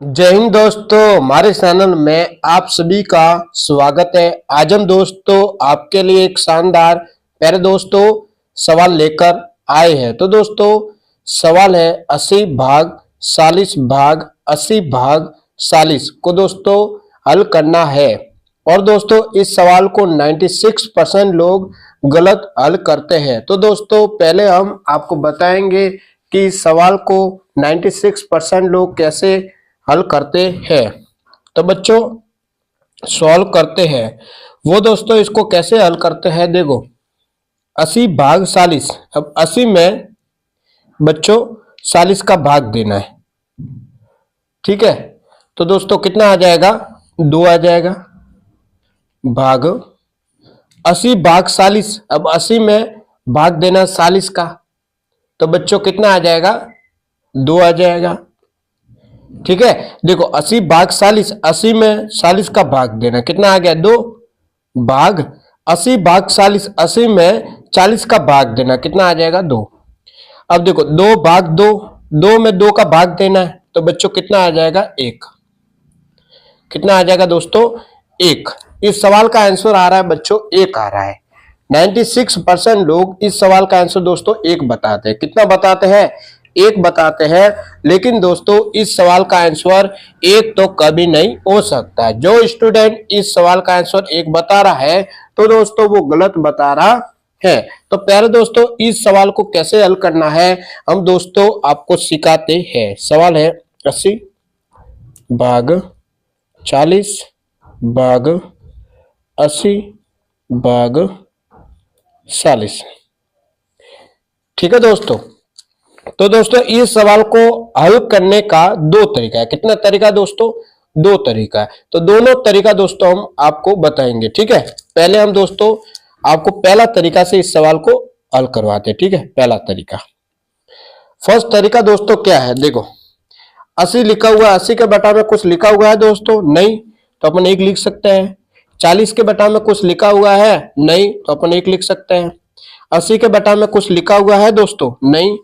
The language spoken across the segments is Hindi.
जय हिंद दोस्तों, हमारे चैनल में आप सभी का स्वागत है। आज हम दोस्तों आपके लिए एक शानदार प्यारे दोस्तों सवाल लेकर आए हैं। तो दोस्तों सवाल है 80 भाग 40 भाग 80 भाग 40 को दोस्तों हल करना है। और दोस्तों इस सवाल को 96% लोग गलत हल करते हैं। तो दोस्तों पहले हम आपको बताएंगे कि इस सवाल को 96% लोग कैसे हल करते हैं। तो बच्चों सॉल्व करते हैं वो दोस्तों इसको कैसे हल करते हैं। देखो 80 भाग 40, अब 80 में बच्चों 40 का भाग देना है, ठीक है। तो दोस्तों कितना आ जाएगा, 2 आ जाएगा भाग 80 भाग 40। अब 80 में भाग देना 40 का, तो बच्चों कितना आ जाएगा, 2 आ जाएगा, ठीक है। देखो 80 भाग 40, 80 में 40 का भाग देना, कितना आ गया, 2 भाग 80 भाग 40, 80 में 40 का भाग देना, कितना आ जाएगा, 2। अब देखो 2 भाग 2, 2 में 2 का भाग देना है, तो बच्चों कितना आ जाएगा, 1। कितना आ जाएगा दोस्तों, 1। इस सवाल का आंसर आ रहा है बच्चों 1 आ रहा है। 96% लोग इस सवाल का आंसर दोस्तों 1 बताते हैं। कितना बताते हैं, 1 बताते हैं। लेकिन दोस्तों इस सवाल का आंसर 1 तो कभी नहीं हो सकता है। जो स्टूडेंट इस सवाल का आंसर 1 बता रहा है तो दोस्तों वो गलत बता रहा है। तो प्यारे दोस्तों इस सवाल को कैसे हल करना है हम दोस्तों आपको सिखाते हैं। सवाल है 80 भाग 40 भाग 80 भाग 40, ठीक है दोस्तों। तो दोस्तों इस सवाल को हल करने का 2 तरीका है। कितना तरीका दोस्तों, 2 तरीका है। तो दोनों तरीका दोस्तों हम आपको बताएंगे, ठीक है। पहले हम दोस्तों आपको पहला तरीका से इस सवाल को हल करवाते हैं, ठीक है। पहला तरीका, फर्स्ट तरीका दोस्तों क्या है, देखो 80 लिखा हुआ है, 80 के बटा में कुछ लिखा हुआ है दोस्तों, नहीं, तो अपन 1 लिख सकते हैं। 40 के बटा में कुछ लिखा हुआ है, नहीं, तो अपन 1 लिख सकते हैं। 80 के बटा में कुछ लिखा हुआ है दोस्तों, नहीं,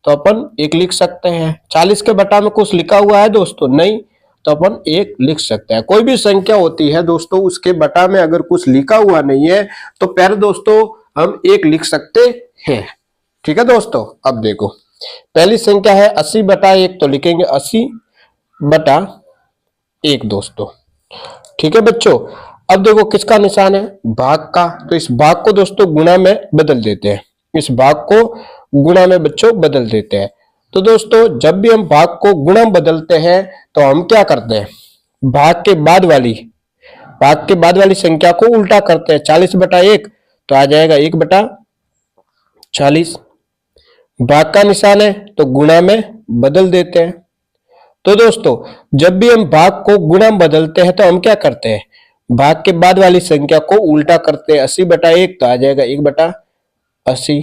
तो अपन 1 लिख सकते हैं। 40 के बटा में कुछ लिखा हुआ है दोस्तों, नहीं, तो अपन 1 लिख सकते हैं। कोई भी संख्या होती है दोस्तों उसके बटा में अगर कुछ लिखा हुआ नहीं है तो प्यारे दोस्तों हम 1 लिख सकते हैं, ठीक है दोस्तों। अब देखो पहली संख्या है 80 बटा 1, तो लिखेंगे 80 बटा 1 दोस्तों, ठीक है बच्चों। अब देखो किसका निशान है, भाग का, तो इस भाग को दोस्तों गुणा में बदल देते हैं। इस भाग को गुणा में बच्चों बदल देते हैं। तो दोस्तों जब भी हम भाग को गुणा में बदलते हैं तो हम क्या करते हैं, भाग के बाद वाली संख्या को उल्टा करते हैं। 40 बटा 1 तो आ जाएगा 1 बटा 40। भाग का निशान है तो गुणा में बदल देते हैं। तो दोस्तों जब भी हम भाग को गुणा में बदलते हैं तो हम क्या करते हैं, भाग के बाद वाली संख्या को उल्टा करते हैं। 80 बटा 1 तो आ जाएगा 1 बटा 80।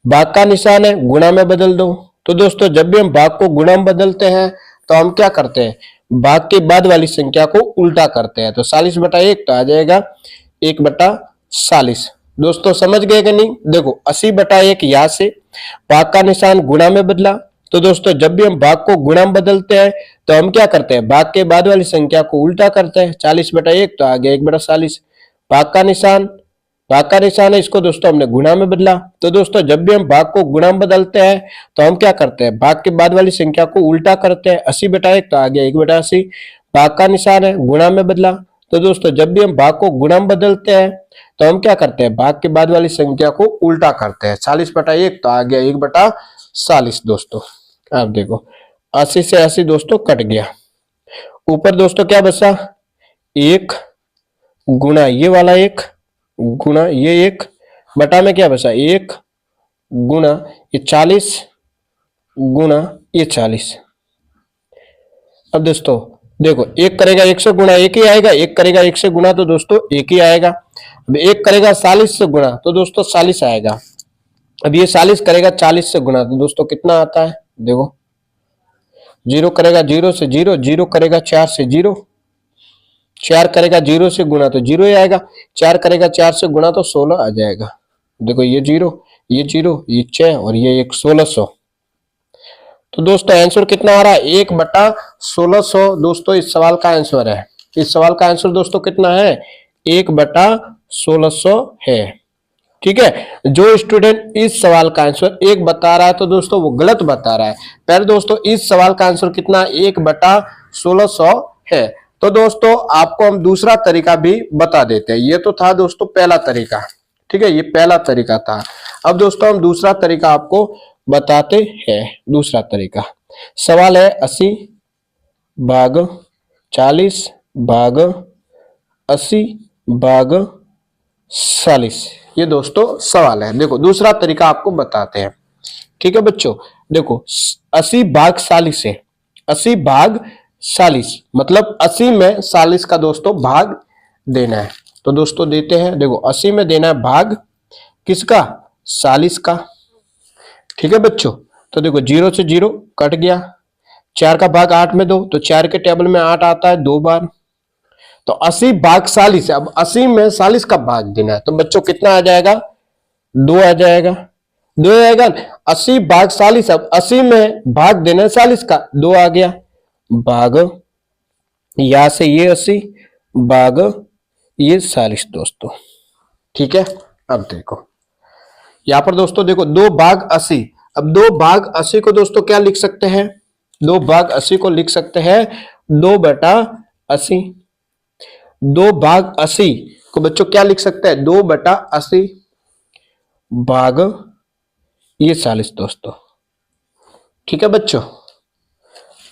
भाग का निशान है, गुणा में बदल दो। तो दोस्तों जब भी हम भाग को गुणा में बदलते हैं तो हम क्या करते हैं, भाग के बाद वाली संख्या को उल्टा करते हैं। तो 40 बटा 1 तो आ जाएगा 1 बटा 40। दोस्तों समझ गए कि नहीं। देखो 80 बटा 1 यहां से भाग का निशान गुणा में बदला। तो दोस्तों जब भी हम भाग को गुणा में बदलते हैं तो हम क्या करते हैं, भाग के बाद वाली संख्या को उल्टा करते हैं। 40 बटा 1 तो आ गया 1 बटा 40। भाग का निशान है, इसको दोस्तों हमने गुणा में बदला। तो दोस्तों जब भी हम भाग को गुणा में बदलते हैं तो हम क्या करते हैं, भाग के बाद वाली संख्या को उल्टा करते हैं। 80 बटा 1 तो आ गया 1 बटा 80। भाग का निशान है, गुणा में बदला। तो दोस्तों जब भी हम भाग को गुणा में बदलते हैं तो हम क्या करते हैं, भाग के बाद वाली संख्या को उल्टा करते हैं। 40 बटा 1 तो आ गया 1 बटा 40 दोस्तों। अब देखो 80 से 80 दोस्तों कट गया। ऊपर दोस्तों क्या बचा, 1 गुणा ये वाला 1 गुणा ये 1 बटा में क्या बचा, 1 गुणा ये 40 गुणा ये 40। अब दोस्तों देखो 1 करेगा 1 से गुणा 1 ही आएगा, 1 करेगा 1 से गुणा तो दोस्तों 1 ही आएगा। अब 1 करेगा 40 से गुणा तो दोस्तों 40 आएगा। अब ये 40 करेगा 40 से गुणा तो दोस्तों कितना आता है, देखो 0 करेगा 0 से 0, 0 करेगा 4 से 0, 4 करेगा 0 से गुणा तो 0 ही आएगा। 4 करेगा 4 से गुणा तो 16 आ जाएगा। देखो ये 0 ये 0 ये 6 और ये 1 1600। तो दोस्तों आंसर कितना आ रहा है, 1/1600 दोस्तों इस सवाल का आंसर है। इस सवाल का आंसर दोस्तों कितना है, 1/1600 है। ठीक है, जो स्टूडेंट इस सवाल का आंसर 1 बता रहा है तो दोस्तों वो गलत बता रहा है। पहले दोस्तों इस सवाल का आंसर कितना, 1/1600 है। तो दोस्तों आपको हम दूसरा तरीका भी बता देते हैं। ये तो था दोस्तों पहला तरीका, ठीक है, ये पहला तरीका था। अब दोस्तों हम दूसरा तरीका आपको बताते हैं। दूसरा तरीका सवाल है 80 भाग 40 भाग 80 भाग 40। ये दोस्तों सवाल है। देखो दूसरा तरीका आपको बताते हैं। ठीक है बच्चों, देखो 80 भाग 40 है, 80 भाग 40 मतलब 80 में 40 का दोस्तों भाग देना है। तो दोस्तों देते हैं, देखो 80 में देना है भाग किसका, 40 का। ठीक है बच्चों, तो देखो 0 से 0 कट गया, 4 का भाग 8 में दो तो 4 के टेबल में 8 आता है 2 बार। तो 80 भाग 40 है, अब 80 में 40 का भाग देना है तो बच्चों कितना आ जाएगा, 2 आ जाएगा, 2 आएगा। 80 भाग 40, अब 80 में भाग देना है 40 का, 2 आ गया भाग, यहां से ये 80 भाग ये 40 दोस्तों। ठीक है, अब देखो यहां पर दोस्तों देखो 2 भाग 80, अब 2 भाग 80 को दोस्तों क्या लिख सकते हैं, 2 भाग 80 को लिख सकते हैं 2/80। 2 भाग 80 को बच्चों क्या लिख सकते हैं, 2/80 भाग ये 40 दोस्तों। ठीक है बच्चों,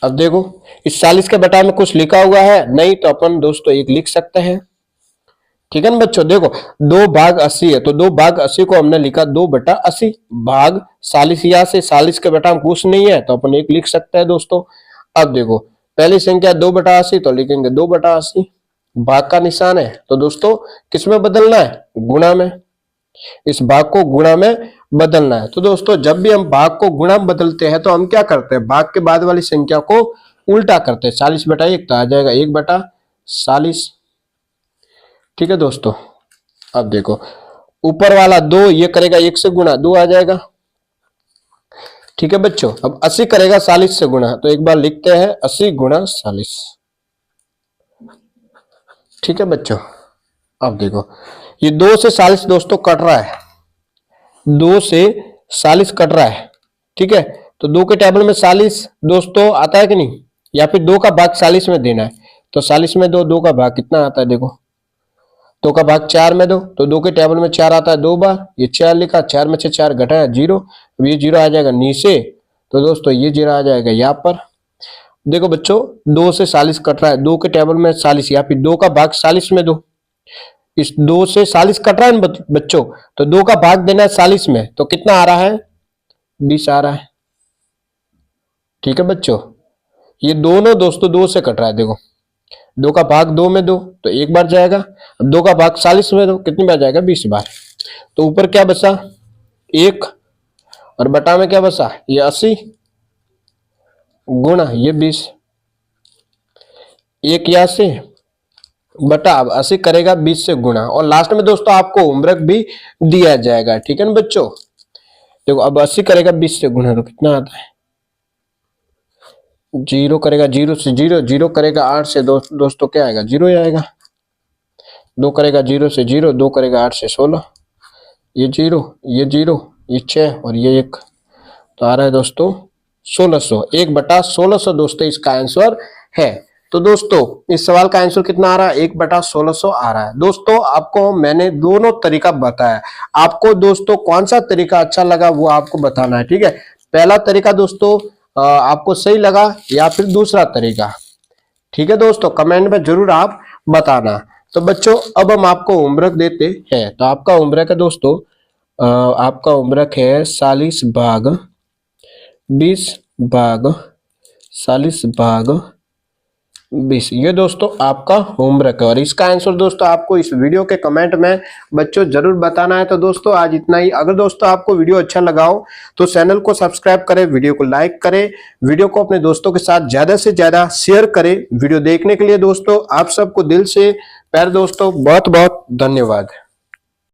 अब देखो इस 40 के बटा में कुछ लिखा हुआ है नहीं तो अपन दोस्तों 1 लिख सकते हैं। ठीक है ना बच्चों, देखो 2 भाग 80 है तो 2 भाग 80 को हमने लिखा 2/80 भाग 40, यहां से 40 के बटा में कुछ नहीं है तो अपन 1 लिख सकते हैं दोस्तों। अब देखो पहली संख्या 2/80 तो लिखेंगे 2/80, भाग का निशान है तो दोस्तों किस में बदलना है, गुणा में। इस भाग को गुणा में बदलना है। तो दोस्तों जब भी हम भाग को गुणा में बदलते हैं तो हम क्या करते हैं, भाग के बाद वाली संख्या को उल्टा करते हैं। 40/1 तो आ जाएगा 1/40। ठीक है दोस्तों, अब देखो ऊपर वाला 2 ये करेगा 1 से गुणा, 2 आ जाएगा। ठीक है बच्चों, अब 80 करेगा 40 से गुणा तो एक बार लिखते हैं 80 गुणा 40। ठीक है बच्चों, अब देखो ये 2 से 40 दोस्तों कट रहा है, 2 से 40 कट रहा है। ठीक है, तो 2 के टेबल में 40 दोस्तों आता है कि नहीं, या फिर 2 का भाग 40 में देना है तो 40 में 2 का भाग कितना आता है, देखो 2 का भाग 4 में दो तो 2 के टेबल में 4 आता है 2 बार, ये 4 लिखा, 4 में से 4 घटाया 0, अब ये 0 आ जाएगा नीचे तो दोस्तों ये 0 आ जाएगा यहाँ पर। देखो बच्चों 2 से 40 कट रहा है, 2 के टेबल में 40 या फिर 2 का भाग 40 में दो, इस 2 से 40 कट रहा है ना बच्चों, तो 2 का भाग देना है 40 में तो कितना आ रहा है, 20 आ रहा है। ठीक है बच्चों, ये दोनों दोस्तों 2 से कट रहा है, देखो 2 का भाग 2 में दो तो 1 बार जाएगा, अब 2 का भाग 40 में दो कितनी बार जाएगा, 20 बार। तो ऊपर क्या बचा 1 और बटा में क्या बचा, ये 80 गुणा ये 20, 1 यहाँ से बटा, अब 80 करेगा 20 से गुणा और लास्ट में दोस्तों आपको होमवर्क भी दिया जाएगा। ठीक है ना बच्चों, देखो अब 80 करेगा 20 से गुणा तो कितना आता है, 0 करेगा 0 से 0, 0 करेगा 8 से दोस्तों क्या आएगा, 0 ही आएगा। 2 करेगा 0 से 0, 2 करेगा 8 से 16, ये 0 ये 0 ये 6 और ये 1 तो आ रहा है दोस्तों 1600। 1/1600 दोस्तों इसका आंसर है। तो दोस्तों इस सवाल का आंसर कितना आ रहा है, 1/1600 आ रहा है। दोस्तों आपको मैंने दोनों तरीका बताया, आपको दोस्तों कौन सा तरीका अच्छा लगा वो आपको बताना है। ठीक है, पहला तरीका दोस्तों आपको सही लगा या फिर दूसरा तरीका। ठीक है दोस्तों, कमेंट में जरूर आप बताना। तो बच्चों अब हम आपको होमवर्क देते हैं। तो आपका होमवर्क है दोस्तों, आपका होमवर्क है 40 भाग 20 भाग 40 भाग 20, ये दोस्तों आपका होमवर्क है और इसका आंसर दोस्तों आपको इस वीडियो के कमेंट में बच्चों जरूर बताना है। तो दोस्तों आज इतना ही। अगर दोस्तों आपको वीडियो अच्छा लगा हो तो चैनल को सब्सक्राइब करें, वीडियो को लाइक करें, वीडियो को अपने दोस्तों के साथ ज्यादा से ज्यादा शेयर करें। वीडियो देखने के लिए दोस्तों आप सबको दिल से प्यार दोस्तों बहुत बहुत धन्यवाद।